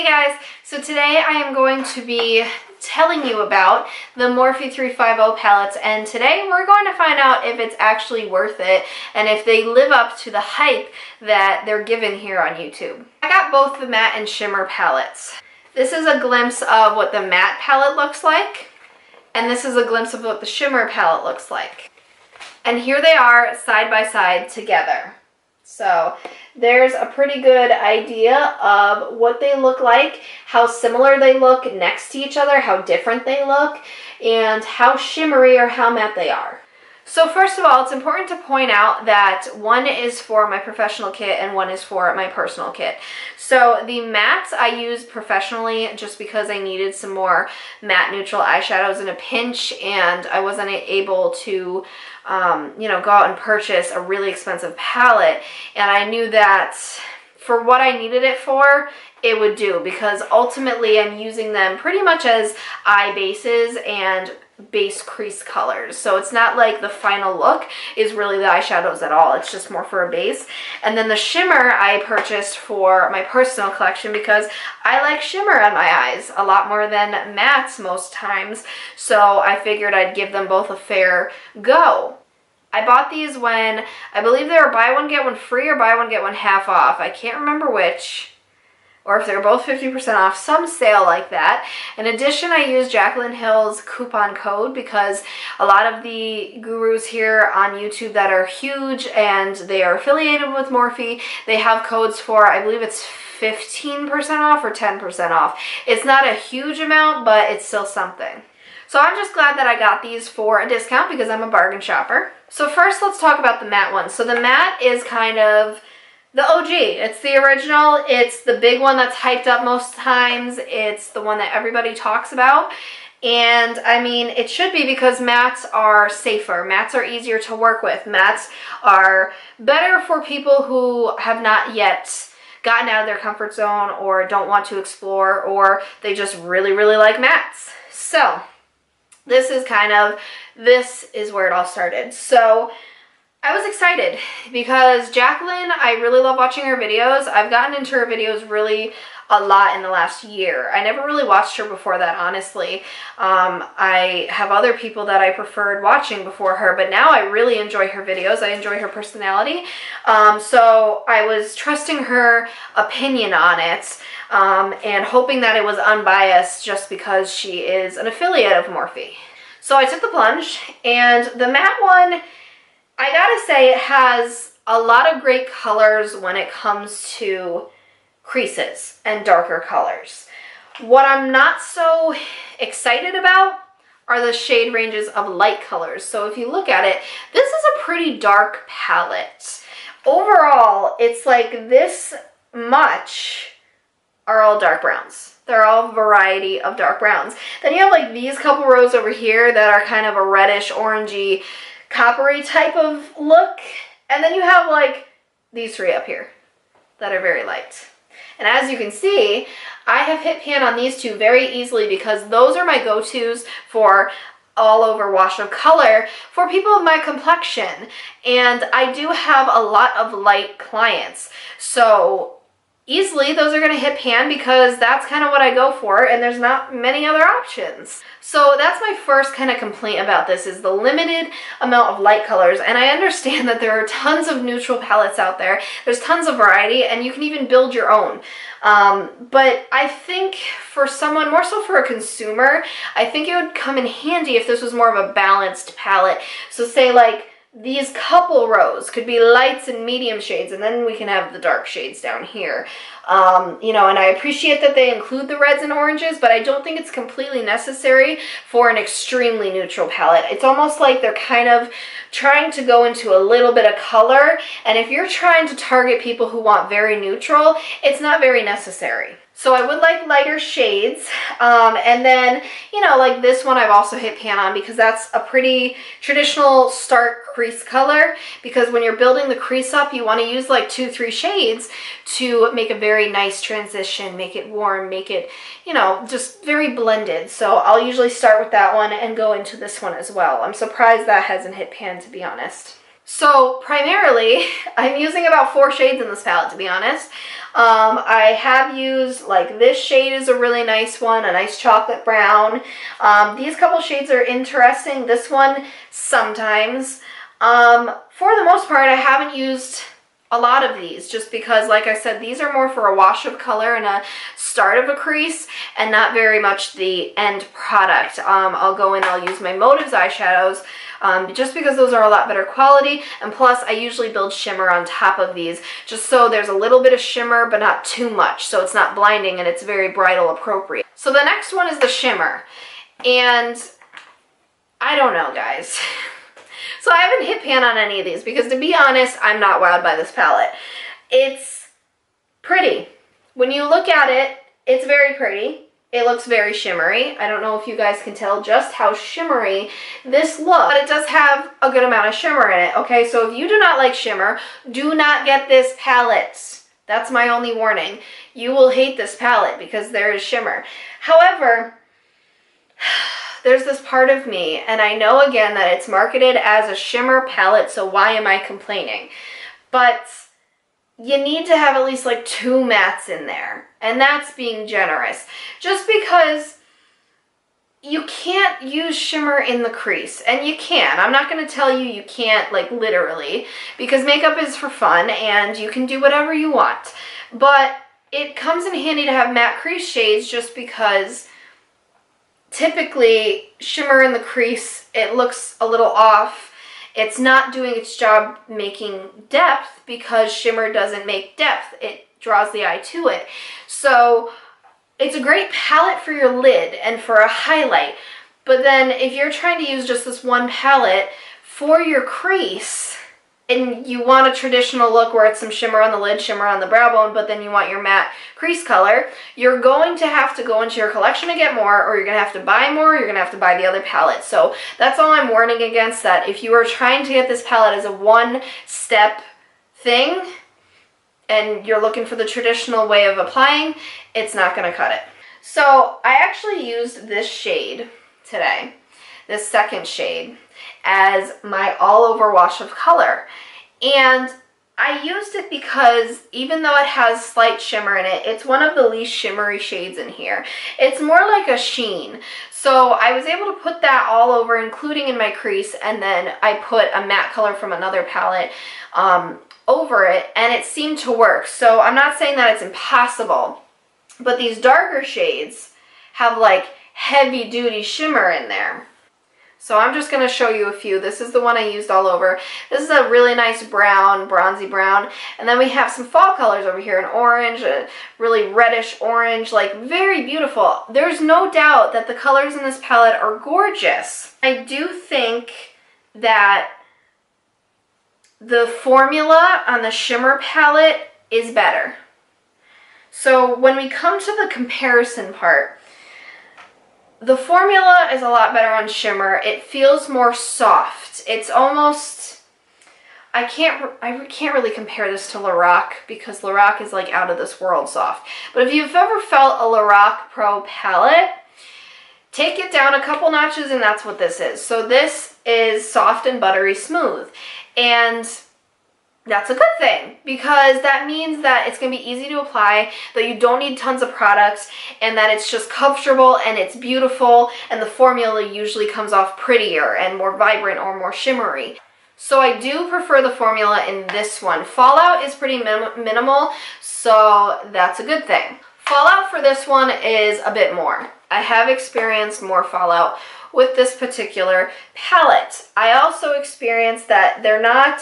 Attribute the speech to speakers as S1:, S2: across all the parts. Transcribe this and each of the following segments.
S1: guys, so today I am going to be telling you about the Morphe 35O palettes, and today we're going to find out if it's actually worth it and if they live up to the hype that they're given here on YouTube. I got both the matte and shimmer palettes. This is a glimpse of what the matte palette looks like, and this is a glimpse of what the shimmer palette looks like. And here they are side by side together. So there's a pretty good idea of what they look like, how similar they look next to each other, how different they look, and how shimmery or how matte they are. So first of all, it's important to point out that one is for my professional kit and one is for my personal kit. So the mattes I used professionally just because I needed some more matte neutral eyeshadows in a pinch, and I wasn't able to go out and purchase a really expensive palette, and I knew that for what I needed it for, it would do, because ultimately I'm using them pretty much as eye bases and base crease colors. So it's not like the final look is really the eyeshadows at all. It's just more for a base. And then the shimmer I purchased for my personal collection because I like shimmer on my eyes a lot more than mattes most times. So I figured I'd give them both a fair go. I bought these when I believe they were buy one get one free or buy one get one half off. I can't remember which. Or if they're both 50% off, some sale like that. In addition, I used Jaclyn Hill's coupon code because a lot of the gurus here on YouTube that are huge and they are affiliated with Morphe, they have codes for, I believe it's 15% off or 10% off. It's not a huge amount, but it's still something. So I'm just glad that I got these for a discount because I'm a bargain shopper. So first, let's talk about the matte one. So the matte is kind of the OG. It's the original. It's the big one that's hyped up most times. It's the one that everybody talks about. And I mean, it should be because mattes are safer. Mattes are easier to work with. Mattes are better for people who have not yet gotten out of their comfort zone or don't want to explore, or they just really, really like mattes. So this is where it all started. So I was excited because Jaclyn, I really love watching her videos. I've gotten into her videos really a lot in the last year. I never really watched her before that, honestly. I have other people that I preferred watching before her, but now I really enjoy her videos. I enjoy her personality. So I was trusting her opinion on it and hoping that it was unbiased just because she is an affiliate of Morphe. So I took the plunge, and the matte one, I gotta say, it has a lot of great colors when it comes to creases and darker colors. What I'm not so excited about are the shade ranges of light colors. So if you look at it, this is a pretty dark palette. Overall, it's like this much are all dark browns. They're all a variety of dark browns. Then you have like these couple rows over here that are kind of a reddish, orangey, coppery type of look, and then you have like these three up here that are very light. And as you can see, I have hit pan on these two very easily because those are my go-tos for all over wash of color for people of my complexion, and I do have a lot of light clients, so easily those are going to hit pan because that's kind of what I go for, and there's not many other options. So that's my first kind of complaint about this, is the limited amount of light colors. And I understand that there are tons of neutral palettes out there. There's tons of variety, and you can even build your own. But I think for someone, more so for a consumer, I think it would come in handy if this was more of a balanced palette. So say like these couple rows could be lights and medium shades, and then we can have the dark shades down here. And I appreciate that they include the reds and oranges, but I don't think it's completely necessary for an extremely neutral palette. It's almost like they're kind of trying to go into a little bit of color, and if you're trying to target people who want very neutral, it's not very necessary. So I would like lighter shades, and then, like this one I've also hit pan on because that's a pretty traditional start crease color, because when you're building the crease up, you want to use like 2-3 shades to make a very nice transition, make it warm, make it, just very blended. So I'll usually start with that one and go into this one as well. I'm surprised that hasn't hit pan, to be honest. So primarily, I'm using about 4 shades in this palette, to be honest. I have used, like, this shade is a really nice one, a nice chocolate brown. These couple shades are interesting. This one, sometimes. For the most part, I haven't used a lot of these just because, like I said, these are more for a wash of color and a start of a crease and not very much the end product. I'll go in, I'll use my Motives eyeshadows just because those are a lot better quality, and plus I usually build shimmer on top of these just so there's a little bit of shimmer but not too much, so it's not blinding and it's very bridal appropriate. So the next one is the shimmer, and I don't know, guys. So I haven't hit pan on any of these because, to be honest, I'm not wowed by this palette. It's pretty. When you look at it, it's very pretty. It looks very shimmery. I don't know if you guys can tell just how shimmery this looks, but it does have a good amount of shimmer in it, okay? So if you do not like shimmer, do not get this palette. That's my only warning. You will hate this palette because there is shimmer. However, there's this part of me, and I know again that it's marketed as a shimmer palette, so why am I complaining? But you need to have at least like 2 mattes in there, and that's being generous. Just because you can't use shimmer in the crease, and you can. I'm not going to tell you you can't, like, literally, because makeup is for fun, and you can do whatever you want. But it comes in handy to have matte crease shades just because typically shimmer in the crease, it looks a little off. It's not doing its job making depth because shimmer doesn't make depth. It draws the eye to it. So it's a great palette for your lid and for a highlight. But then if you're trying to use just this one palette for your crease, and you want a traditional look where it's some shimmer on the lid, shimmer on the brow bone, but then you want your matte crease color, you're going to have to go into your collection to get more, or you're going to have to buy more, or you're going to have to buy the other palette. So that's all I'm warning against, that if you are trying to get this palette as a one-step thing, and you're looking for the traditional way of applying, it's not going to cut it. So I actually used this shade today, this second shade, as my all-over wash of color. And I used it because even though it has slight shimmer in it, it's one of the least shimmery shades in here. It's more like a sheen. So I was able to put that all over, including in my crease, and then I put a matte color from another palette over it, and it seemed to work. So I'm not saying that it's impossible, but these darker shades have like heavy-duty shimmer in there. So I'm just going to show you a few. This is the one I used all over. This is a really nice brown, bronzy brown. And then we have some fall colors over here, an orange, a really reddish orange, like very beautiful. There's no doubt that the colors in this palette are gorgeous. I do think that the formula on the shimmer palette is better. So when we come to the comparison part, the formula is a lot better on shimmer. It feels more soft. It's almost, I can't really compare this to Lorac because Lorac is like out of this world soft. But if you've ever felt a Lorac Pro palette, take it down a couple notches and that's what this is. So this is soft and buttery smooth. And that's a good thing because that means that it's going to be easy to apply, that you don't need tons of products, and that it's just comfortable and it's beautiful, and the formula usually comes off prettier and more vibrant or more shimmery. So I do prefer the formula in this one. Fallout is pretty minimal, so that's a good thing. Fallout for this one is a bit more. I have experienced more fallout with this particular palette. I also experienced that they're not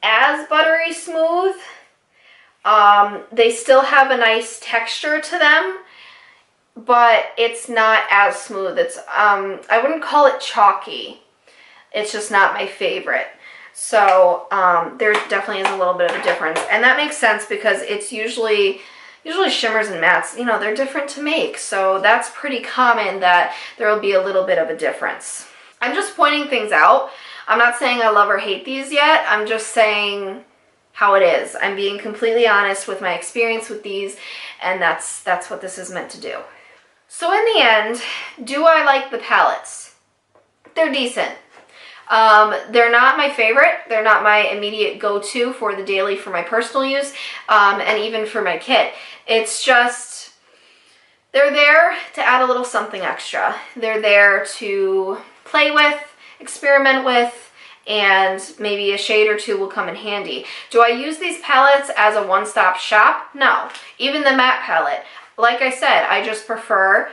S1: as buttery smooth. They still have a nice texture to them, but it's not as smooth. It's I wouldn't call it chalky. It's just not my favorite. So there definitely is a little bit of a difference, and that makes sense because it's usually shimmers and mattes, you know, they're different to make, so that's pretty common that there will be a little bit of a difference. I'm just pointing things out. I'm not saying I love or hate these yet. I'm just saying how it is. I'm being completely honest with my experience with these, and that's what this is meant to do. So in the end, do I like the palettes? They're decent. They're not my favorite. They're not my immediate go-to for the daily for my personal use, and even for my kit. It's just, they're there to add a little something extra. They're there to play with, experiment with, and maybe a shade or two will come in handy. Do I use these palettes as a one-stop shop? No. Even the matte palette. Like I said, I just prefer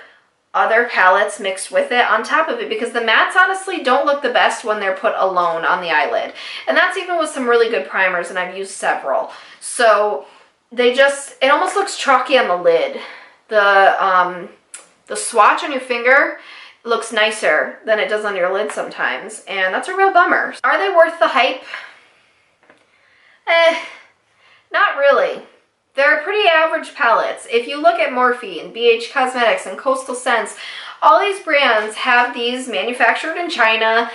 S1: other palettes mixed with it on top of it, because the mattes honestly don't look the best when they're put alone on the eyelid. And that's even with some really good primers, and I've used several. So they just, it almost looks chalky on the lid. The swatch on your finger looks nicer than it does on your lid sometimes, and that's a real bummer. Are they worth the hype? Not really. They're pretty average palettes. If you look at Morphe and BH Cosmetics and Coastal Scents, all these brands have these manufactured in China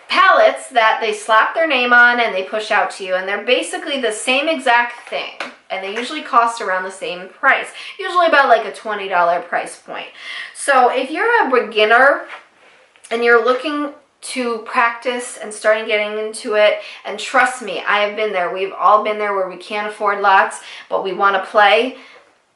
S1: palettes that they slap their name on and they push out to you, and they're basically the same exact thing, and they usually cost around the same price, usually about like a $20 price point. So if you're a beginner and you're looking to practice and starting getting into it, and trust me, I have been there, we've all been there where we can't afford lots but we want to play,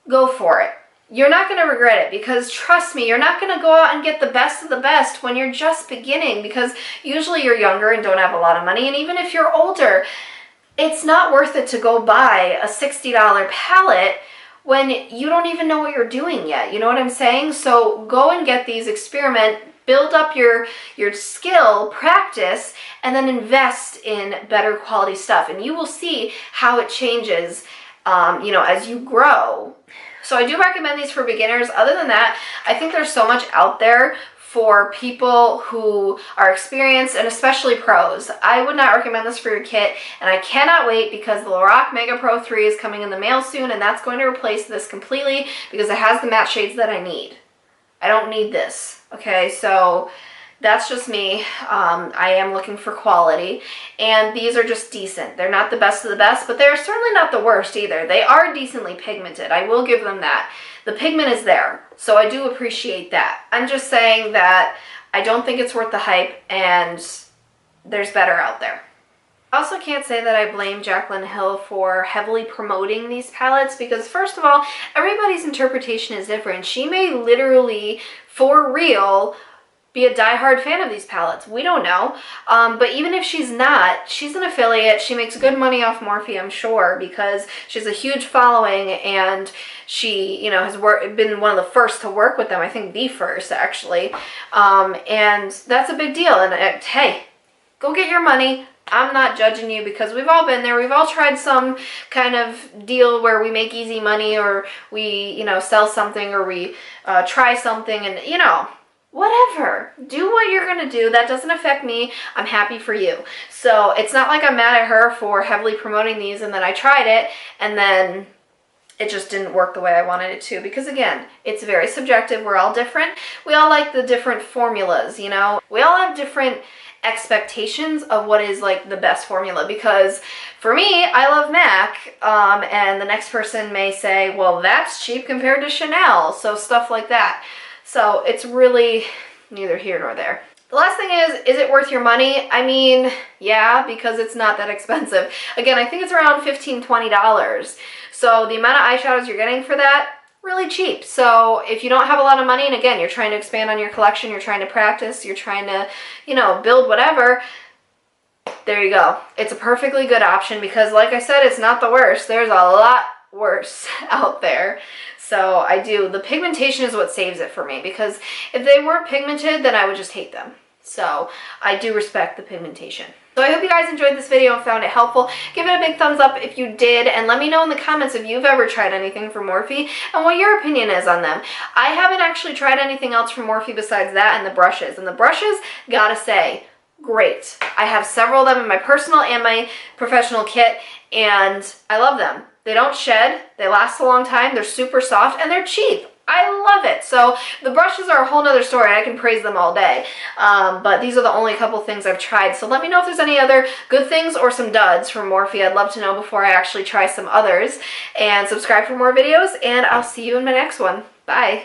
S1: go for it. You're not going to regret it, because trust me, you're not going to go out and get the best of the best when you're just beginning, because usually you're younger and don't have a lot of money, and even if you're older, it's not worth it to go buy a $60 palette when you don't even know what you're doing yet. You know what I'm saying? So go and get these, experiment, build up your skill, practice, and then invest in better quality stuff, and you will see how it changes as you grow. So I do recommend these for beginners. Other than that, I think there's so much out there for people who are experienced, and especially pros. I would not recommend this for your kit, and I cannot wait, because the LaurNmakeup Pro 3 is coming in the mail soon, and that's going to replace this completely, because it has the matte shades that I need. I don't need this, okay? So that's just me. I am looking for quality, and these are just decent. They're not the best of the best, but they're certainly not the worst either. They are decently pigmented. I will give them that. The pigment is there, so I do appreciate that. I'm just saying that I don't think it's worth the hype, and there's better out there. I also can't say that I blame Jaclyn Hill for heavily promoting these palettes, because first of all, everybody's interpretation is different. She may literally, for real, be a diehard fan of these palettes. We don't know. But even if she's not, she's an affiliate. She makes good money off Morphe, I'm sure, because she's a huge following, and she, has been one of the first to work with them. I think the first, actually. And that's a big deal. And hey, go get your money. I'm not judging you, because we've all been there. We've all tried some kind of deal where we make easy money, or we, sell something, or we try something, and, whatever. Do what you're going to do. That doesn't affect me. I'm happy for you. So it's not like I'm mad at her for heavily promoting these, and then I tried it, and then it just didn't work the way I wanted it to, because again, it's very subjective. We're all different. We all like the different formulas, We all have different expectations of what is like the best formula, because for me, I love MAC, and the next person may say, well, that's cheap compared to Chanel, so stuff like that. So it's really neither here nor there. The last thing is it worth your money? I mean, yeah, because it's not that expensive. Again, I think it's around $15, $20. So the amount of eyeshadows you're getting for that, really cheap. So if you don't have a lot of money, and again, you're trying to expand on your collection, you're trying to practice, you're trying to, build whatever, there you go. It's a perfectly good option, because like I said, it's not the worst. There's a lot worse out there. So the pigmentation is what saves it for me, because if they weren't pigmented, then I would just hate them. So I do respect the pigmentation. So I hope you guys enjoyed this video and found it helpful. Give it a big thumbs up if you did, and let me know in the comments if you've ever tried anything from Morphe and what your opinion is on them. I haven't actually tried anything else from Morphe besides that and the brushes. And the brushes, gotta say, great. I have several of them in my personal and my professional kit, and I love them. They don't shed, they last a long time, they're super soft, and they're cheap. I love it. So the brushes are a whole nother story. I can praise them all day. But these are the only couple things I've tried. So let me know if there's any other good things or some duds from Morphe. I'd love to know before I actually try some others. And subscribe for more videos, and I'll see you in my next one. Bye.